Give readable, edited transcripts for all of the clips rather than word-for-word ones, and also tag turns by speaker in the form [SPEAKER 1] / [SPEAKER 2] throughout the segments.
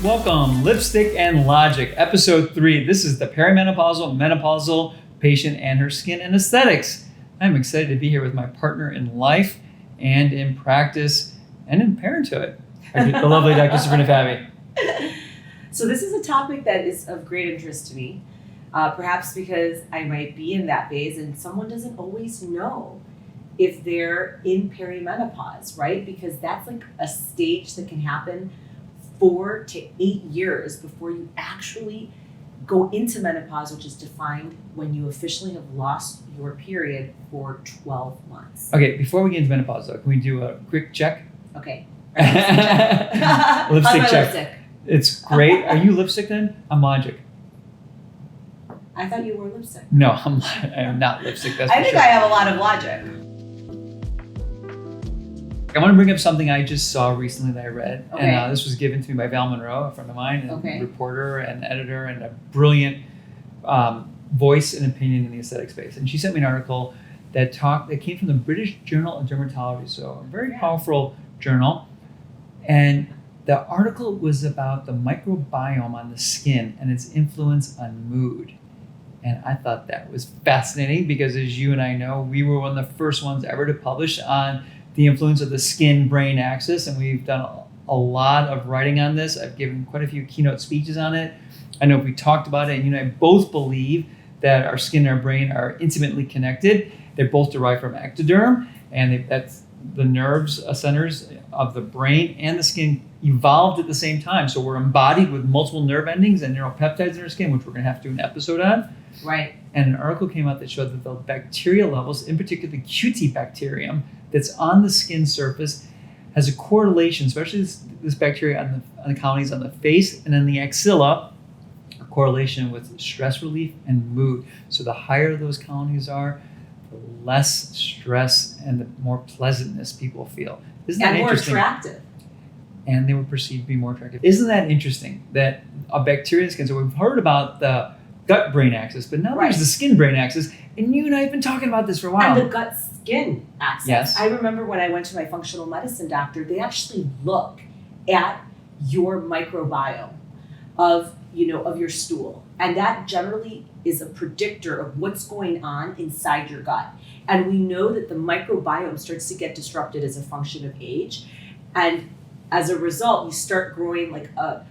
[SPEAKER 1] Welcome, Lipstick and Logic, episode 3. This is the perimenopausal, menopausal patient and her skin and aesthetics. I'm excited to be here with my partner in life and in practice and in parenthood, the lovely Dr. Sabrina Fabi.
[SPEAKER 2] So this is a topic that is of great interest to me, perhaps because I might be in that phase and someone doesn't always know if they're in perimenopause, right? Because that's like a stage that can happen 4 to 8 years before you actually go into menopause, which is defined when you officially have lost your period for 12 months.
[SPEAKER 1] Okay, before we get into menopause, though, can we do a quick check?
[SPEAKER 2] Okay.
[SPEAKER 1] Lipstick check. Lipstick? It's great. Are you lipstick then? I'm logic.
[SPEAKER 2] I thought you were lipstick.
[SPEAKER 1] No, I am not lipstick. That's
[SPEAKER 2] I think
[SPEAKER 1] sure.
[SPEAKER 2] I have a lot of logic.
[SPEAKER 1] I want to bring up something I just saw recently that I read.
[SPEAKER 2] Okay.
[SPEAKER 1] And this was given to me by Val Monroe, a friend of mine, and reporter and editor and a brilliant voice and opinion in the aesthetic space. And she sent me an article that came from the British Journal of Dermatology, so a very powerful journal. And the article was about the microbiome on the skin and its influence on mood. And I thought that was fascinating because, as you and I know, we were one of the first ones ever to publish on the influence of the skin-brain axis, and we've done a lot of writing on this. I've given quite a few keynote speeches on it. I know we talked about it, and you and I both believe that our skin and our brain are intimately connected. They're both derived from ectoderm, and that's the nerves centers of the brain and the skin evolved at the same time. So we're embodied with multiple nerve endings and neuropeptides in our skin, which we're going to have to do an episode on.
[SPEAKER 2] Right.
[SPEAKER 1] And an article came out that showed that the bacteria levels, in particular the QT bacterium that's on the skin surface, has a correlation, especially this bacteria on the colonies on the face and in the axilla, a correlation with stress relief and mood. So the higher those colonies are, the less stress and the more pleasantness people feel. Isn't that interesting?
[SPEAKER 2] And more attractive.
[SPEAKER 1] And they were perceived to be more attractive. Isn't that interesting that a bacteria in the skin, so we've heard about the gut-brain axis, but now there's the skin-brain axis, and you and I have been talking about this for a while.
[SPEAKER 2] And the gut-skin axis.
[SPEAKER 1] Yes.
[SPEAKER 2] I remember when I went to my functional medicine doctor, they actually look at your microbiome of your stool. And that generally is a predictor of what's going on inside your gut. And we know that the microbiome starts to get disrupted as a function of age. And as a result, you start growing like a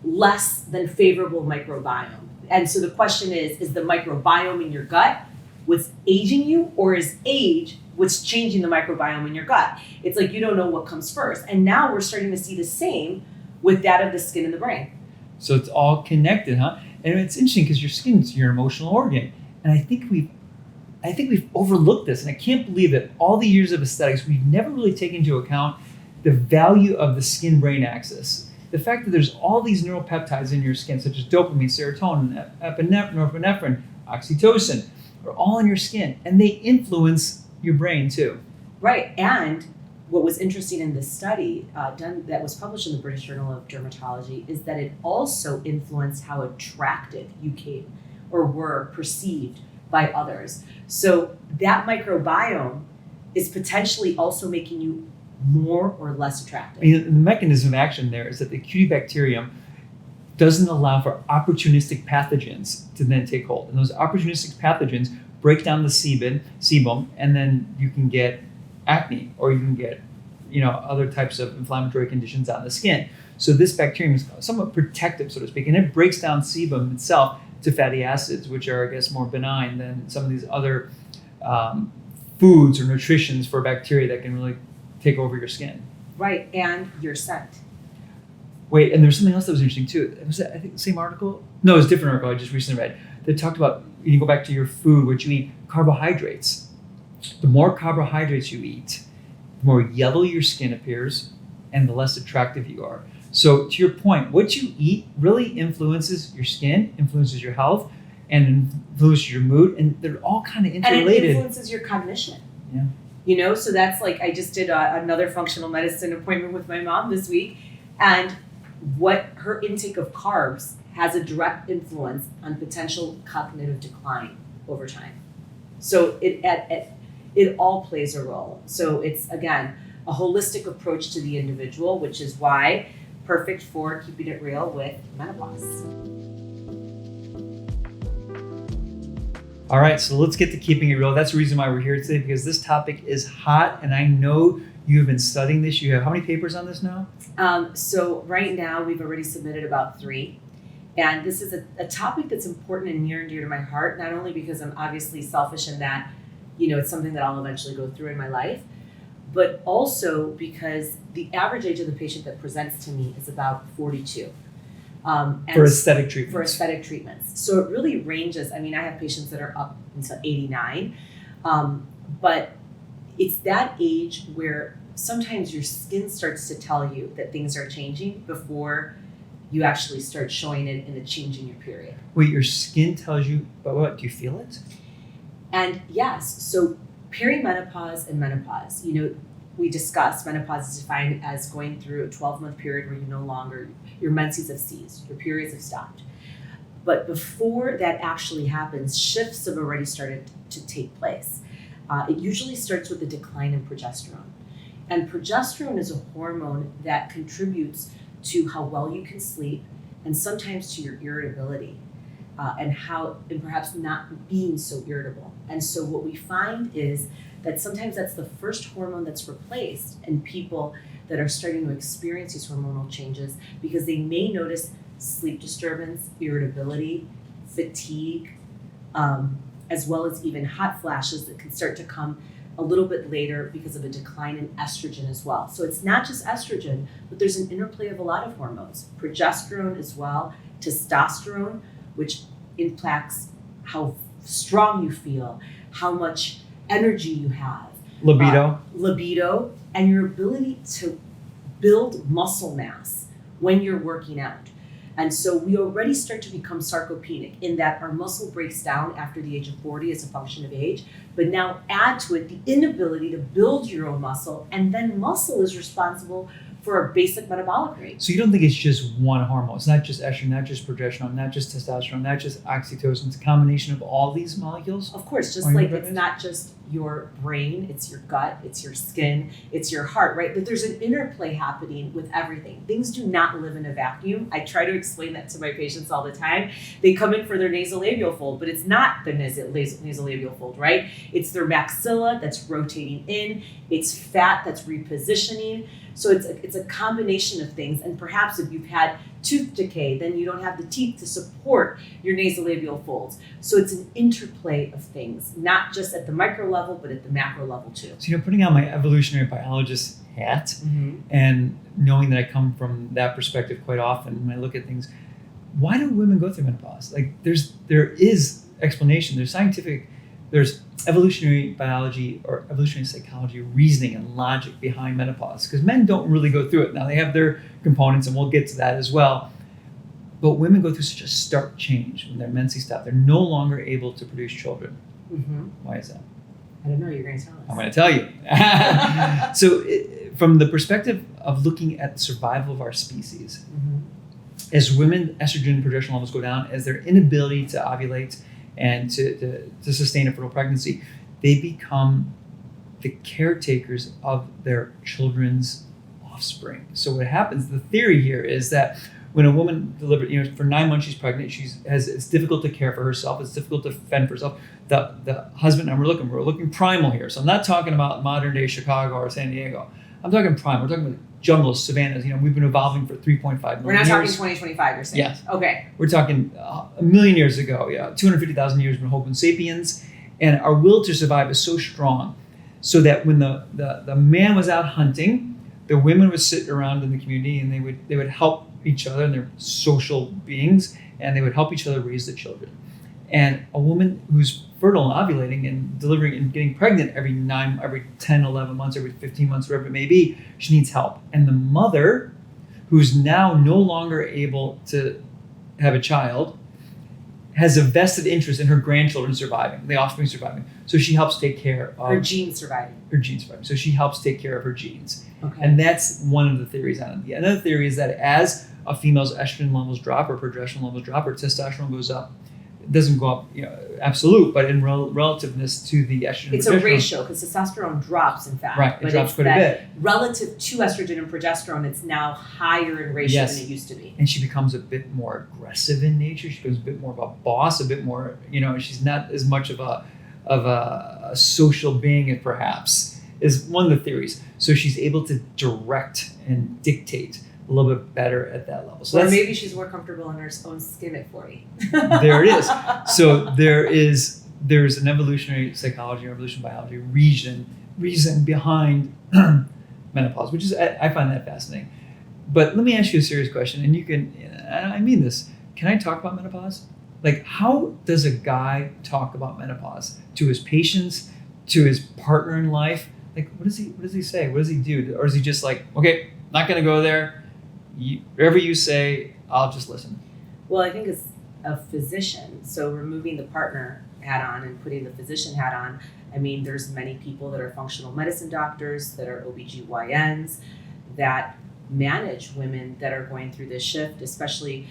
[SPEAKER 2] less than favorable microbiome. And so the question is the microbiome in your gut what's aging you, or is age what's changing the microbiome in your gut? It's like you don't know what comes first. And now we're starting to see the same with that of the skin and the brain.
[SPEAKER 1] So it's all connected, huh? And it's interesting because your skin's your emotional organ. And I think we've overlooked this. And I can't believe that all the years of aesthetics, we've never really taken into account the value of the skin-brain axis. The fact that there's all these neuropeptides in your skin, such as dopamine, serotonin, norepinephrine, oxytocin, are all in your skin, and they influence your brain too.
[SPEAKER 2] Right, and what was interesting in this study that was published in the British Journal of Dermatology is that it also influenced how attractive you came or were perceived by others. So that microbiome is potentially also making you more or less attractive.
[SPEAKER 1] I mean, the mechanism of action there is that the QT bacterium doesn't allow for opportunistic pathogens to then take hold. And those opportunistic pathogens break down the sebum, and then you can get acne, or you can get other types of inflammatory conditions on the skin. So this bacterium is somewhat protective, so to speak, and it breaks down sebum itself to fatty acids, which are, I guess, more benign than some of these other foods or nutritions for bacteria that can really take over your skin.
[SPEAKER 2] Right, and your scent.
[SPEAKER 1] Wait, and there was something else that was interesting too. Was that, I think, the same article? No, it was a different article I just recently read that talked about, you go back to your food, what you eat, carbohydrates. The more carbohydrates you eat, the more yellow your skin appears and the less attractive you are. So to your point, what you eat really influences your skin, influences your health, and influences your mood, and they're all kind of interrelated.
[SPEAKER 2] And it influences your cognition.
[SPEAKER 1] Yeah.
[SPEAKER 2] So that's like, I just did another functional medicine appointment with my mom this week, and what her intake of carbs has a direct influence on potential cognitive decline over time. So it all plays a role. So it's, again, a holistic approach to the individual, which is why perfect for keeping it real with menopause.
[SPEAKER 1] All right, so let's get to keeping it real. That's the reason why we're here today, because this topic is hot, and I know you've been studying this. You have how many papers on this now?
[SPEAKER 2] So right now we've already submitted about 3. And this is a topic that's important and near and dear to my heart, not only because I'm obviously selfish in that, it's something that I'll eventually go through in my life, but also because the average age of the patient that presents to me is about 42.
[SPEAKER 1] And for aesthetic treatments.
[SPEAKER 2] For aesthetic treatments. So it really ranges. I mean, I have patients that are up until 89, but it's that age where sometimes your skin starts to tell you that things are changing before you actually start showing it in a change in your period.
[SPEAKER 1] Wait, your skin tells you, but what, do you feel it?
[SPEAKER 2] And yes, so perimenopause and menopause, we discussed menopause is defined as going through a 12-month period where your menses have ceased, your periods have stopped. But before that actually happens, shifts have already started to take place. It usually starts with a decline in progesterone. And progesterone is a hormone that contributes to how well you can sleep and sometimes to your irritability and perhaps not being so irritable. And so what we find is that sometimes that's the first hormone that's replaced in people that are starting to experience these hormonal changes because they may notice sleep disturbance, irritability, fatigue, as well as even hot flashes that can start to come a little bit later because of a decline in estrogen as well. So it's not just estrogen, but there's an interplay of a lot of hormones. Progesterone as well, testosterone, which impacts how strong you feel, how much energy you have. Libido, and your ability to build muscle mass when you're working out. And so we already start to become sarcopenic in that our muscle breaks down after the age of 40 as a function of age, but now add to it the inability to build your own muscle, and then muscle is responsible for a basic metabolic rate.
[SPEAKER 1] So you don't think it's just one hormone? It's not just estrogen, not just progesterone, not just testosterone, not just oxytocin. It's a combination of all these molecules?
[SPEAKER 2] Of course, just like it's not just your brain, it's your gut, it's your skin, it's your heart, right? But there's an interplay happening with everything. Things do not live in a vacuum. I try to explain that to my patients all the time. They come in for their nasolabial fold, but it's not the nasolabial fold, right? It's their maxilla that's rotating in, it's fat that's repositioning. So it's a combination of things, and perhaps if you've had tooth decay, then you don't have the teeth to support your nasolabial folds. So it's an interplay of things, not just at the micro level, but at the macro level too.
[SPEAKER 1] So putting on my evolutionary biologist hat and knowing that I come from that perspective quite often when I look at things, why do women go through menopause? Like there is explanation, there's evolutionary biology or evolutionary psychology reasoning and logic behind menopause, because men don't really go through it. Now they have their components, and we'll get to that as well, but women go through such a stark change when their menses stop. They're no longer able to produce children. Why is that?
[SPEAKER 2] I don't know, you're going to tell us.
[SPEAKER 1] I'm going to tell you. So from the perspective of looking at the survival of our species, as women, estrogen and progesterone levels go down, as their inability to ovulate and to sustain a fertile pregnancy, they become the caretakers of their children's offspring. So what happens, the theory here is that when a woman delivers, for 9 months she's pregnant, it's difficult to care for herself, it's difficult to fend for herself. The husband, and we're looking primal here. So I'm not talking about modern day Chicago or San Diego. I'm talking primal. We're talking about jungles, savannas. We've been evolving for 3.5 million years.
[SPEAKER 2] We're not talking 2025, you're saying?
[SPEAKER 1] Yes.
[SPEAKER 2] Okay.
[SPEAKER 1] We're talking a million years ago, 250,000 years when Homo sapiens, and our will to survive is so strong, so that when the man was out hunting, the women would sit around in the community and they would help each other, and they're social beings, and they would help each other raise the children. And a woman who's fertile and ovulating and delivering and getting pregnant every 10, 11 months, every 15 months, whatever it may be, she needs help. And the mother, who's now no longer able to have a child, has a vested interest in her grandchildren surviving, the offspring surviving. So she helps take care of
[SPEAKER 2] her genes surviving.
[SPEAKER 1] So she helps take care of her genes.
[SPEAKER 2] Okay.
[SPEAKER 1] And that's one of the theories on it. Another theory is that as a female's estrogen levels drop, or progesterone levels drop, or testosterone goes up, doesn't go up, absolute, but in relativeness to the estrogen.
[SPEAKER 2] It's a ratio because testosterone drops, in fact.
[SPEAKER 1] Right, it drops quite a bit.
[SPEAKER 2] Relative to estrogen and progesterone, it's now higher in ratio than it used to be.
[SPEAKER 1] And she becomes a bit more aggressive in nature. She becomes a bit more of a boss, a bit more, she's not as much of a social being, perhaps, is one of the theories. So she's able to direct and dictate a little bit better at that level. So
[SPEAKER 2] or maybe she's more comfortable in her own skin at 40.
[SPEAKER 1] There it is. So there's an evolutionary psychology or evolution biology reason behind menopause, which is, I find that fascinating. But let me ask you a serious question, and I mean this. Can I talk about menopause? Like, how does a guy talk about menopause to his patients, to his partner in life? Like, what does he say? What does he do? Or is he just like, okay, not going to go there. Whatever you say, I'll just listen.
[SPEAKER 2] Well, I think as a physician, so removing the partner hat on and putting the physician hat on, I mean, there's many people that are functional medicine doctors, that are OBGYNs, that manage women that are going through this shift, especially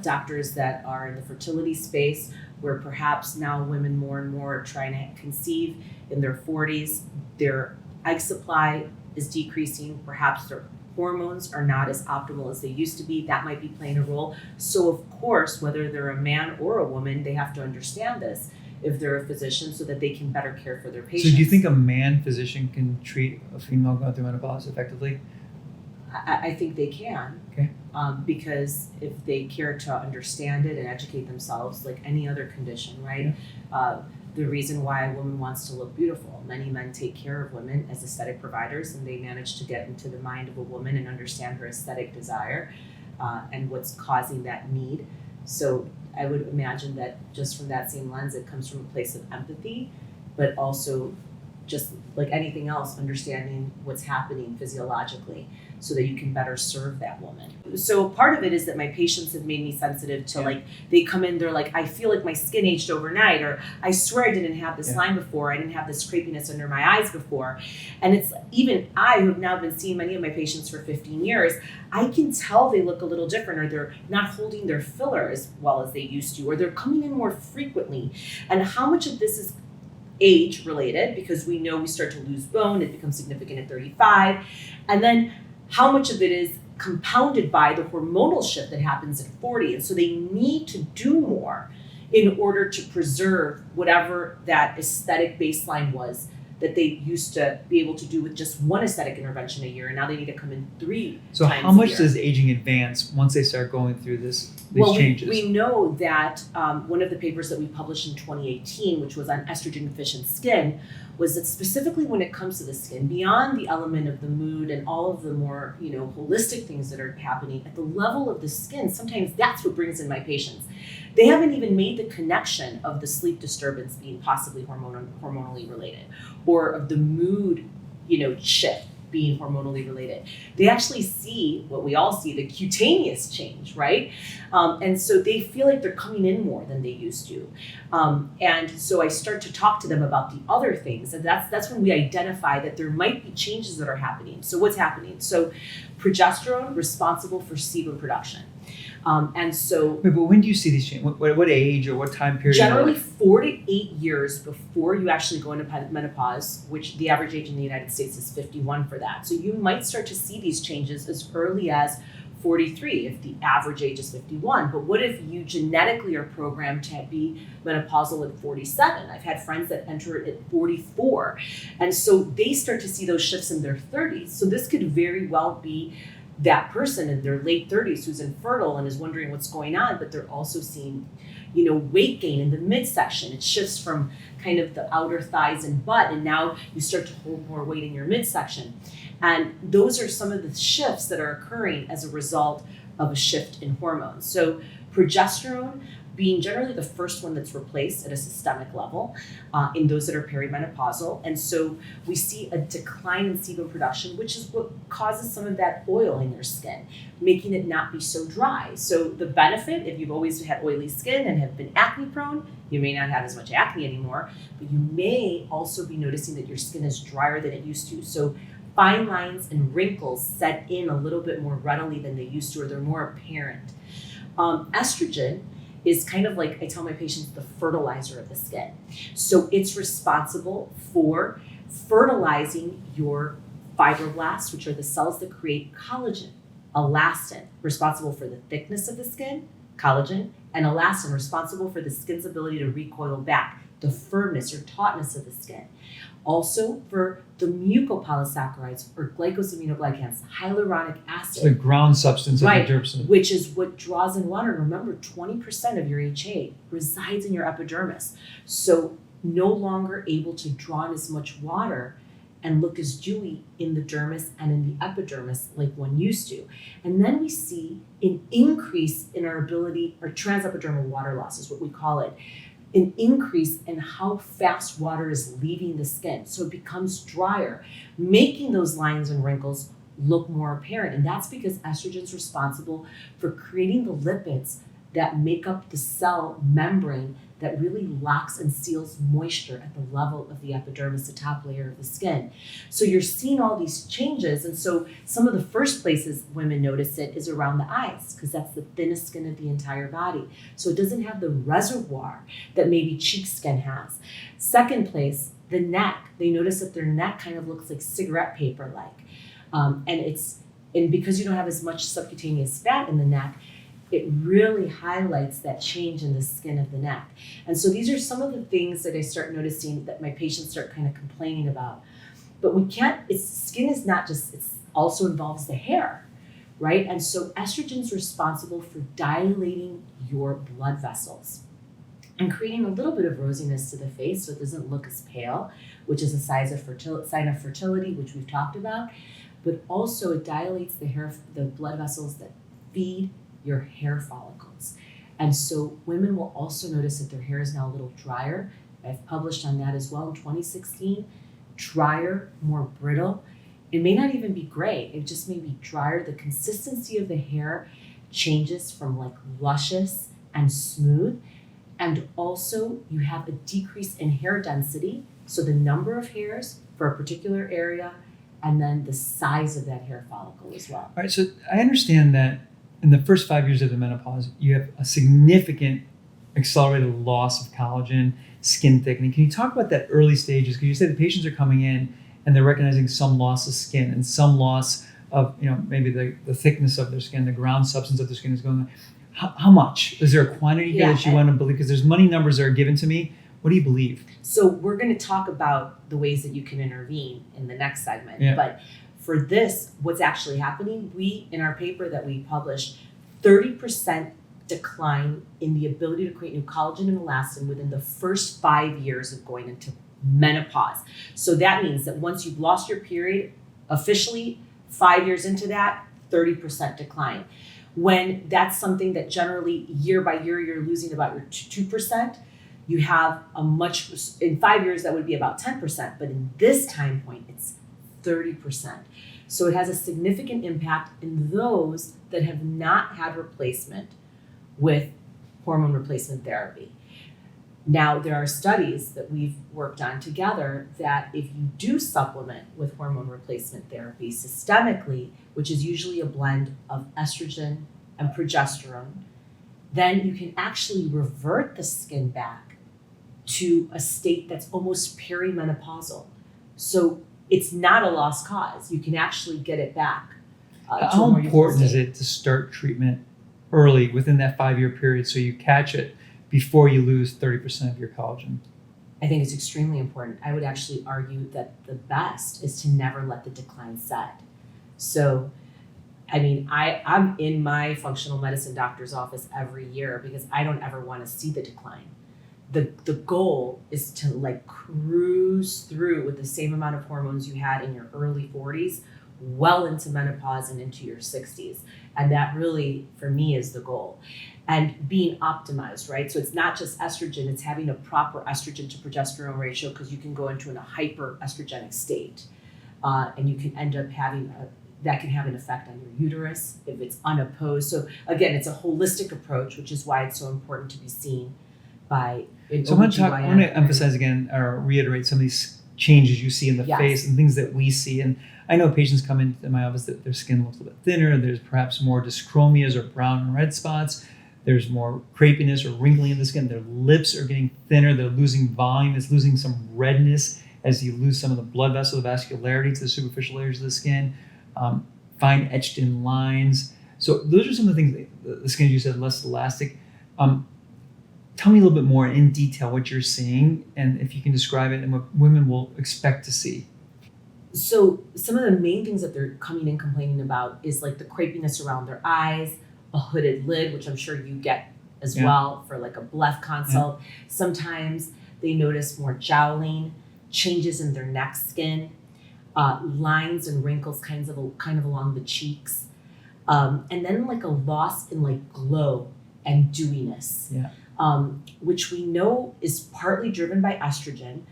[SPEAKER 2] doctors that are in the fertility space, where perhaps now women more and more are trying to conceive in their 40s. Their egg supply is decreasing, perhaps their hormones are not as optimal as they used to be. That might be playing a role. So of course, whether they're a man or a woman, they have to understand this if they're a physician, so that they can better care for their patients.
[SPEAKER 1] So do you think a man physician can treat a female going through menopause effectively?
[SPEAKER 2] I think they can.
[SPEAKER 1] Okay.
[SPEAKER 2] Because if they care to understand it and educate themselves, like any other condition, right? Yeah. The reason why a woman wants to look beautiful. Many men take care of women as aesthetic providers, and they manage to get into the mind of a woman and understand her aesthetic desire and what's causing that need. So I would imagine that just from that same lens, it comes from a place of empathy, but also just like anything else, understanding what's happening physiologically so that you can better serve that woman. So part of it is that my patients have made me sensitive to like, they come in, they're like, I feel like my skin aged overnight, or I swear I didn't have this line before, I didn't have this crepiness under my eyes before. And it's even I, who have now been seeing many of my patients for 15 years, I can tell they look a little different, or they're not holding their filler as well as they used to, or they're coming in more frequently. And how much of this is age related, because we know we start to lose bone, it becomes significant at 35, and then how much of it is compounded by the hormonal shift that happens at 40. And so they need to do more in order to preserve whatever that aesthetic baseline was that they used to be able to do with just one aesthetic intervention a year, and now they need to come in 3
[SPEAKER 1] So
[SPEAKER 2] times
[SPEAKER 1] how much
[SPEAKER 2] a year.
[SPEAKER 1] does aging advance once they start going through these changes?
[SPEAKER 2] We know that one of the papers that we published in 2018, which was on estrogen deficient skin, was that specifically when it comes to the skin, beyond the element of the mood and all of the more holistic things that are happening at the level of the skin, sometimes that's what brings in my patients. They haven't even made the connection of the sleep disturbance being possibly hormonally related, or of the mood shift being hormonally related. They actually see what we all see, the cutaneous change, right? And so they feel like they're coming in more than they used to. And so I start to talk to them about the other things. And that's when we identify that there might be changes that are happening. So what's happening? So progesterone, responsible for sebum production. And so...
[SPEAKER 1] Wait, but when do you see these changes? What age or what time period?
[SPEAKER 2] Generally 4 to 8 years before you actually go into menopause, which the average age in the United States is 51 for that. So you might start to see these changes as early as 43 if the average age is 51. But what if you genetically are programmed to be menopausal at 47? I've had friends that enter it at 44. And so they start to see those shifts in their 30s. So this could very well be that person in their late 30s who's infertile and is wondering what's going on, but they're also seeing, weight gain in the midsection. It shifts from kind of the outer thighs and butt, and now you start to hold more weight in your midsection. And those are some of the shifts that are occurring as a result of a shift in hormones. So progesterone being generally the first one that's replaced at a systemic level in those that are perimenopausal. And so we see a decline in sebum production, which is what causes some of that oil in your skin, making it not be so dry. So the benefit, if you've always had oily skin and have been acne prone, you may not have as much acne anymore, but you may also be noticing that your skin is drier than it used to. So fine lines and wrinkles set in a little bit more readily than they used to, or they're more apparent. Estrogen is kind of like, I tell my patients, the fertilizer of the skin. So it's responsible for fertilizing your fibroblasts, which are the cells that create collagen, elastin, responsible for the thickness of the skin, collagen, and elastin, responsible for the skin's ability to recoil back, the firmness or tautness of the skin. Also for the mucopolysaccharides or glycosaminoglycans, hyaluronic acid.
[SPEAKER 1] So the ground substance of
[SPEAKER 2] right,
[SPEAKER 1] the dermis.
[SPEAKER 2] which is what draws in water. Remember, 20% of your HA resides in your epidermis. So no longer able to draw in as much water and look as dewy in the dermis and in the epidermis like one used to. And then we see an increase in our ability, or transepidermal water loss is what we call it, an increase in how fast water is leaving the skin. So it becomes drier, making those lines and wrinkles look more apparent. And that's because estrogen is responsible for creating the lipids that make up the cell membrane that really locks and seals moisture at the level of the epidermis, the top layer of the skin. So you're seeing all these changes. And so some of the first places women notice it is around the eyes, because that's the thinnest skin of the entire body. So it doesn't have the reservoir that maybe cheek skin has. Second place, the neck. They notice that their neck kind of looks like cigarette paper like. And because you don't have as much subcutaneous fat in the neck, it really highlights that change in the skin of the neck. And so these are some of the things that I start noticing that my patients start kind of complaining about. But skin is not just, it also involves the hair, right? And so estrogen is responsible for dilating your blood vessels and creating a little bit of rosiness to the face so it doesn't look as pale, which is a sign of fertility, which we've talked about. But also it dilates the blood vessels that feed your hair follicles. And so women will also notice that their hair is now a little drier. I've published on that as well in 2016. Drier, more brittle. It may not even be gray, it just may be drier. The consistency of the hair changes from like luscious and smooth. And also you have a decrease in hair density. So the number of hairs for a particular area, and then the size of that hair follicle as well.
[SPEAKER 1] All right, so I understand that in the first 5 years of the menopause, you have a significant accelerated loss of collagen, skin thickening. Can you talk about that early stages? Because you said the patients are coming in and they're recognizing some loss of skin and some loss of, maybe the thickness of their skin, the ground substance of their skin is going on. How much? Is there a quantity here that you want to believe? Because there's money numbers that are given to me. What do you believe?
[SPEAKER 2] So we're going to talk about the ways that you can intervene in the next segment. Yeah. But for this, what's actually happening, we, in our paper that we published, 30% decline in the ability to create new collagen and elastin within the first 5 years of going into menopause. So that means that once you've lost your period, officially 5 years into that, 30% decline. When that's something that generally year by year you're losing about your 2%, you have in 5 years that would be about 10%, but in this time point, it's 30%. So it has a significant impact in those that have not had replacement with hormone replacement therapy. Now, there are studies that we've worked on together that if you do supplement with hormone replacement therapy systemically, which is usually a blend of estrogen and progesterone, then you can actually revert the skin back to a state that's almost perimenopausal. So it's not a lost cause. You can actually get it back.
[SPEAKER 1] How important is it to start treatment early within that 5 year period so you catch it before you lose 30% of your collagen?
[SPEAKER 2] I think it's extremely important. I would actually argue that the best is to never let the decline set. So, I'm in my functional medicine doctor's office every year because I don't ever want to see the decline. The goal is to cruise through with the same amount of hormones you had in your early 40s, well into menopause and into your 60s. And that really, for me, is the goal. And being optimized, right? So it's not just estrogen, it's having a proper estrogen to progesterone ratio, because you can go into a hyperestrogenic state. And you can end up that can have an effect on your uterus if it's unopposed. So again, it's a holistic approach, which is why it's so important to be seen by an OBGYN.
[SPEAKER 1] I want to emphasize again or reiterate some of these changes you see in the face and things that we see. And I know patients come into my office that their skin looks a little bit thinner. There's perhaps more dyschromias or brown and red spots. There's more crepiness or wrinkling in the skin. Their lips are getting thinner. They're losing volume. It's losing some redness as you lose some of the blood vessel vascularity to the superficial layers of the skin. Fine etched in lines. So those are some of the things. The skin, as you said, less elastic. Tell me a little bit more in detail what you're seeing, and if you can describe it and what women will expect to see.
[SPEAKER 2] So some of the main things that they're coming in complaining about is like the crepiness around their eyes, a hooded lid, which I'm sure you get as well for like a BLEF consult. Yeah. Sometimes they notice more jowling, changes in their neck skin, lines and wrinkles kind of along the cheeks, and then like a loss in like glow and dewiness.
[SPEAKER 1] Yeah.
[SPEAKER 2] Which we know is partly driven by estrogen,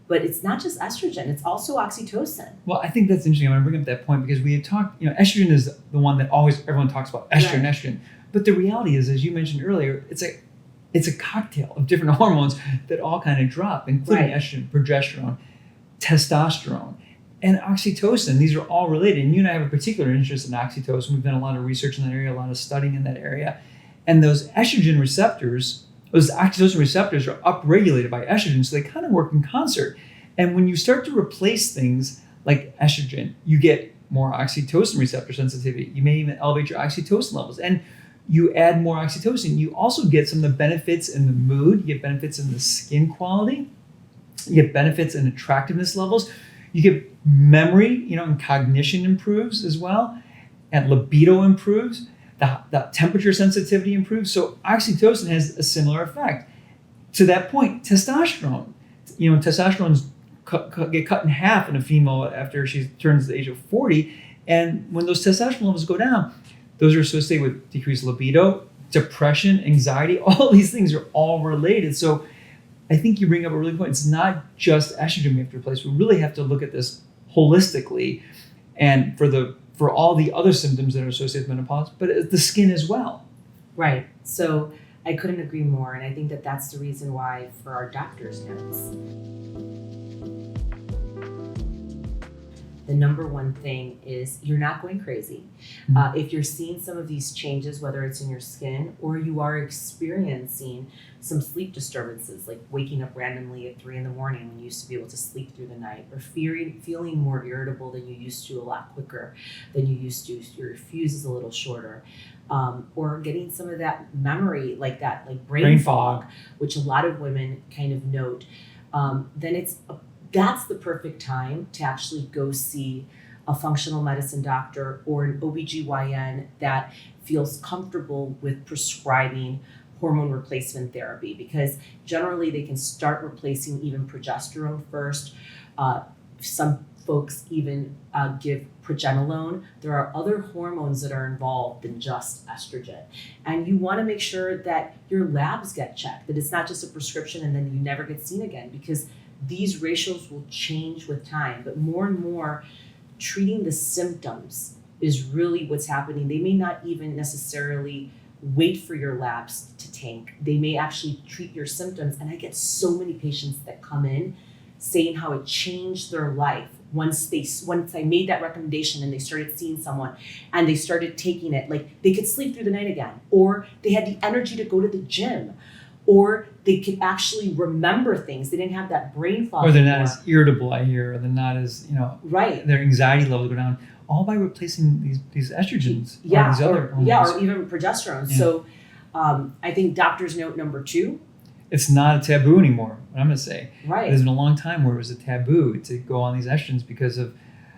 [SPEAKER 2] but it's not just estrogen, it's also oxytocin.
[SPEAKER 1] Well, I think that's interesting. I'm going to bring up that point because we had talked, estrogen is the one that always everyone talks about, estrogen, right. Estrogen. But the reality is, as you mentioned earlier, it's a cocktail of different hormones that all kind of drop, including right. Estrogen, progesterone, testosterone, and oxytocin. These are all related. And you and I have a particular interest in oxytocin. We've done a lot of research in that area, a lot of studying in that area. And those estrogen receptors, those oxytocin receptors are upregulated by estrogen, so they kind of work in concert. And when you start to replace things like estrogen, you get more oxytocin receptor sensitivity. You may even elevate your oxytocin levels. And you add more oxytocin, you also get some of the benefits in the mood, you get benefits in the skin quality, you get benefits in attractiveness levels, you get memory, and cognition improves as well, and libido improves. The temperature sensitivity improves. So oxytocin has a similar effect. To that point, testosterone. Testosterone's get cut in half in a female after she turns the age of 40. And when those testosterone levels go down, those are associated with decreased libido, depression, anxiety. All these things are all related. So I think you bring up a really good point. It's not just estrogen we have to replace. We really have to look at this holistically, and for all the other symptoms that are associated with menopause, but the skin as well.
[SPEAKER 2] Right. So I couldn't agree more. And I think that that's the reason why for our doctor's notes, the number one thing is you're not going crazy. Mm-hmm. If you're seeing some of these changes, whether it's in your skin or you are experiencing some sleep disturbances, like waking up randomly at 3 a.m. when you used to be able to sleep through the night, or feeling more irritable than you used to, a lot quicker than you used to, your fuse is a little shorter, or getting some of that memory, like brain fog, which a lot of women kind of note, then that's the perfect time to actually go see a functional medicine doctor or an OBGYN that feels comfortable with prescribing hormone replacement therapy, because generally they can start replacing even progesterone first. Some folks even give progesterone. There are other hormones that are involved than just estrogen. And you want to make sure that your labs get checked, that it's not just a prescription and then you never get seen again, because these ratios will change with time. But more and more, treating the symptoms is really what's happening. They may not even necessarily wait for your labs to tank. They may actually treat your symptoms. And I get so many patients that come in saying how it changed their life once I made that recommendation and they started seeing someone and they started taking it. Like, they could sleep through the night again, or they had the energy to go to the gym, or they could actually remember things. They didn't have that brain fog.
[SPEAKER 1] Or they're not as irritable, I hear, or they're not as,
[SPEAKER 2] right.
[SPEAKER 1] Their anxiety levels go down, all by replacing these estrogens.
[SPEAKER 2] Yeah,
[SPEAKER 1] or these other hormones.
[SPEAKER 2] Or even progesterone. Yeah. So I think doctor's note number 2.
[SPEAKER 1] It's not a taboo anymore, I'm going to say.
[SPEAKER 2] Right.
[SPEAKER 1] There's been a long time where it was a taboo to go on these estrogens because of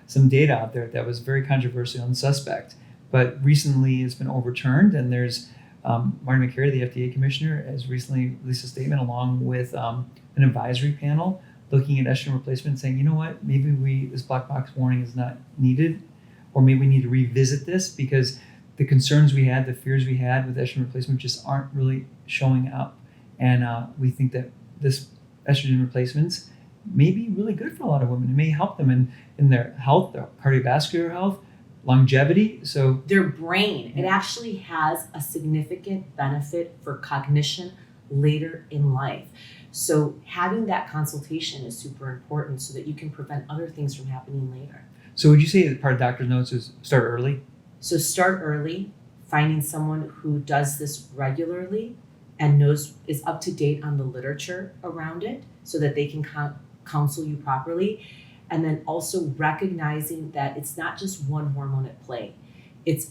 [SPEAKER 1] some data out there that was very controversial and suspect. But recently it's been overturned, and there's Marty McCary, the FDA commissioner, has recently released a statement along with an advisory panel looking at estrogen replacement, saying, you know what, maybe this black box warning is not needed, or maybe we need to revisit this because the concerns we had, the fears we had with estrogen replacement just aren't really showing up. And we think that this estrogen replacements may be really good for a lot of women. It may help them in their health, their cardiovascular health, longevity. So
[SPEAKER 2] their brain, it actually has a significant benefit for cognition later in life. So having that consultation is super important so that you can prevent other things from happening later.
[SPEAKER 1] So would you say that part of doctor's notes is start early?
[SPEAKER 2] So start early, finding someone who does this regularly and is up to date on the literature around it so that they can counsel you properly. And then also recognizing that it's not just one hormone at play. It's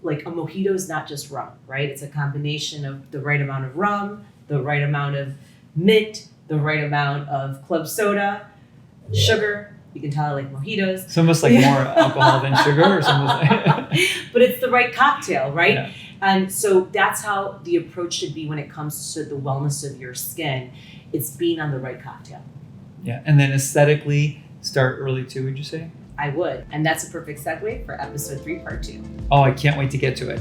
[SPEAKER 2] like a mojito is not just rum, right? It's a combination of the right amount of rum, the right amount of mint, the right amount of club soda, sugar. You can tell I like mojitos.
[SPEAKER 1] It's almost like more alcohol than sugar or something.
[SPEAKER 2] But it's the right cocktail, right?
[SPEAKER 1] Yeah.
[SPEAKER 2] And so that's how the approach should be when it comes to the wellness of your skin. It's being on the right cocktail.
[SPEAKER 1] Yeah, and then aesthetically, start early too, would you say?
[SPEAKER 2] I would. And that's a perfect segue for episode 3, part 2.
[SPEAKER 1] Oh, I can't wait to get to it.